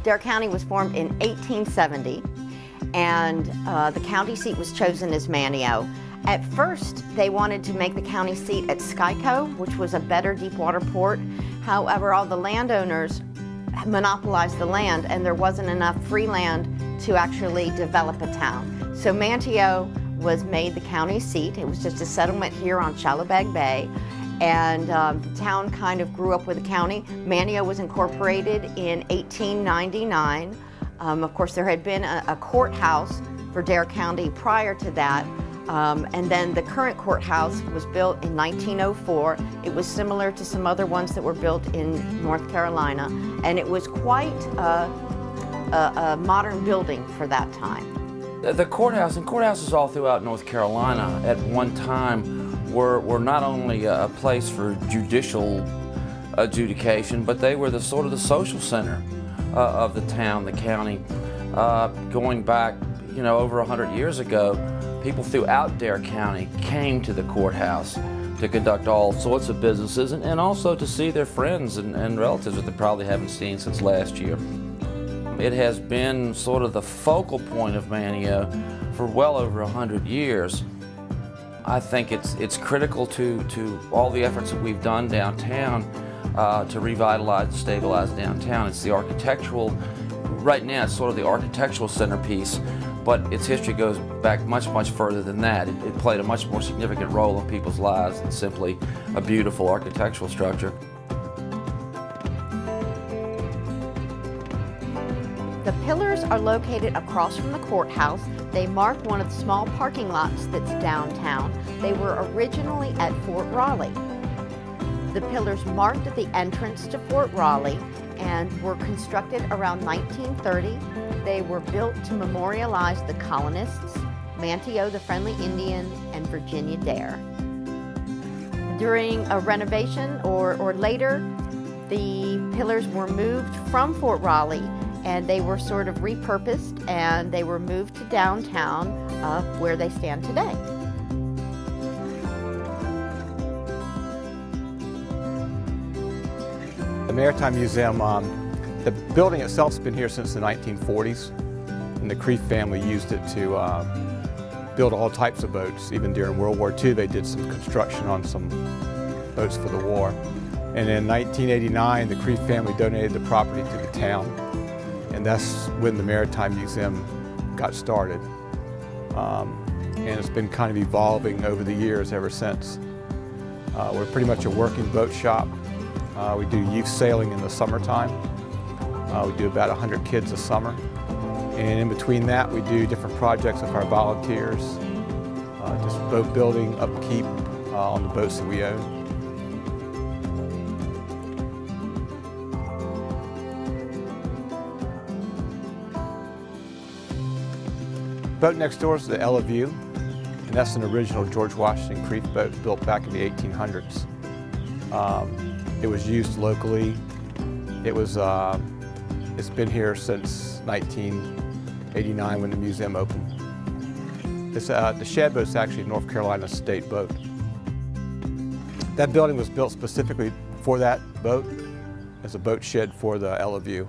Dare County was formed in 1870, and the county seat was chosen as Manteo. At first, they wanted to make the county seat at Skyco, which was a better deep water port. However, all the landowners monopolized the land, and there wasn't enough free land to actually develop a town. So Manteo was made the county seat. It was just a settlement here on Shallowbag Bay, and the town kind of grew up with the county. Manteo was incorporated in 1899. Of course, there had been a courthouse for Dare County prior to that. And then the current courthouse was built in 1904. It was similar to some other ones that were built in North Carolina, and it was quite a modern building for that time. The courthouse and courthouses all throughout North Carolina at one time were not only a place for judicial adjudication, but they were the sort of the social center of the town, the county. Going back, over 100 years ago, people throughout Dare County came to the courthouse to conduct all sorts of businesses and also to see their friends and relatives that they probably haven't seen since last year. It has been sort of the focal point of Manteo for well over 100 years. I think it's critical to all the efforts that we've done downtown to revitalize and stabilize downtown. It's the architectural, right now it's sort of the architectural centerpiece, but its history goes back much, much further than that. It played a much more significant role in people's lives than simply a beautiful architectural structure. The pillars are located across from the courthouse. They mark one of the small parking lots that's downtown. They were originally at Fort Raleigh. The pillars marked the entrance to Fort Raleigh and were constructed around 1930. They were built to memorialize the colonists, Manteo, the Friendly Indians, and Virginia Dare. During a renovation or later, the pillars were moved from Fort Raleigh, and they were sort of repurposed, and they were moved to downtown where they stand today. The Maritime Museum, the building itself has been here since the 1940s, and the Creef family used it to build all types of boats. Even during World War II, they did some construction on some boats for the war. And in 1989, the Creef family donated the property to the town, and that's when the Maritime Museum got started. And it's been kind of evolving over the years ever since. We're pretty much a working boat shop. We do youth sailing in the summertime. We do about 100 kids a summer. And in between that, we do different projects with our volunteers, just boat building, upkeep on the boats that we own. The boat next door is the Ella View, and that's an original George Washington Creef boat built back in the 1800s. It was used locally. It's been here since 1989 when the museum opened. The shed boat's actually a North Carolina state boat. That building was built specifically for that boat as a boat shed for the Ella View.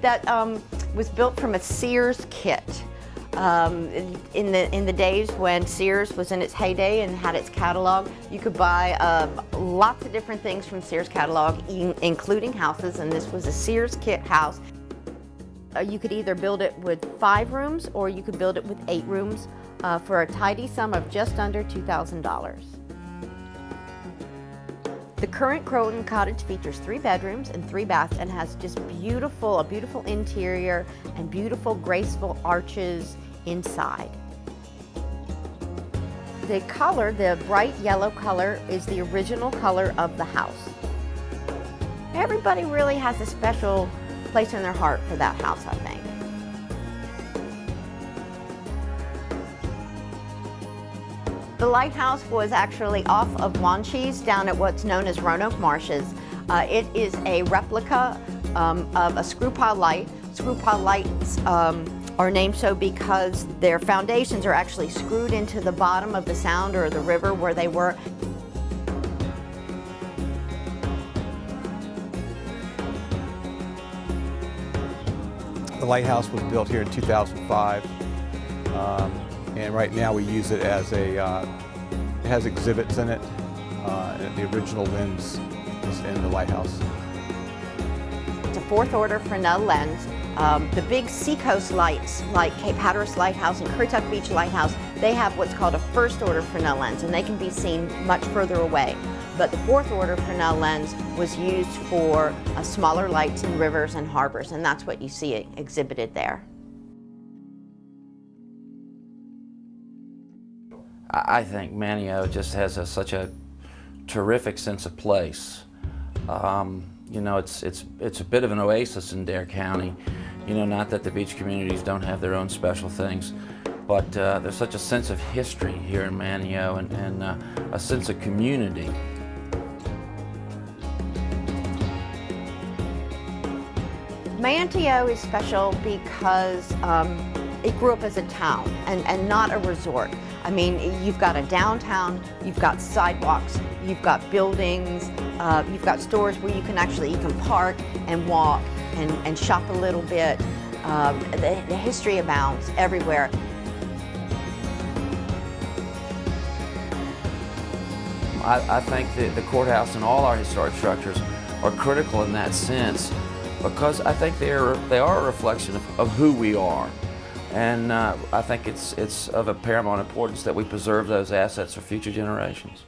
That was built from a Sears kit. In the days when Sears was in its heyday and had its catalog, you could buy lots of different things from Sears catalog, including houses, and this was a Sears kit house. You could either build it with 5 rooms or you could build it with 8 rooms for a tidy sum of just under $2,000. The current Croton cottage features 3 bedrooms and 3 baths and has just a beautiful interior and beautiful, graceful arches inside. The color, the bright yellow color, is the original color of the house. Everybody really has a special place in their heart for that house, I think. The lighthouse was actually off of Wanchese down at what's known as Roanoke Marshes. It is a replica of a screw pile light. Screw pile lights are named so because their foundations are actually screwed into the bottom of the sound or the river where they were. The lighthouse was built here in 2005, and right now we use it as a, it has exhibits in it, and the original lens is in the lighthouse. It's a fourth order Fresnel lens. The big seacoast lights like Cape Hatteras Lighthouse and Currituck Beach Lighthouse, they have what's called a first order Fresnel lens, and they can be seen much further away. But the fourth order Fresnel lens was used for smaller lights in rivers and harbors, and that's what you see exhibited there. I think Manteo just has such a terrific sense of place. You know, it's a bit of an oasis in Dare County. You know, not that the beach communities don't have their own special things, but there's such a sense of history here in Manteo and a sense of community. Manteo is special because it grew up as a town and not a resort. I mean, you've got a downtown, you've got sidewalks, you've got buildings, you've got stores where you can park and walk and shop a little bit. The history abounds everywhere. I think that the courthouse and all our historic structures are critical in that sense, because I think they are a reflection of who we are. And I think it's of a paramount importance that we preserve those assets for future generations.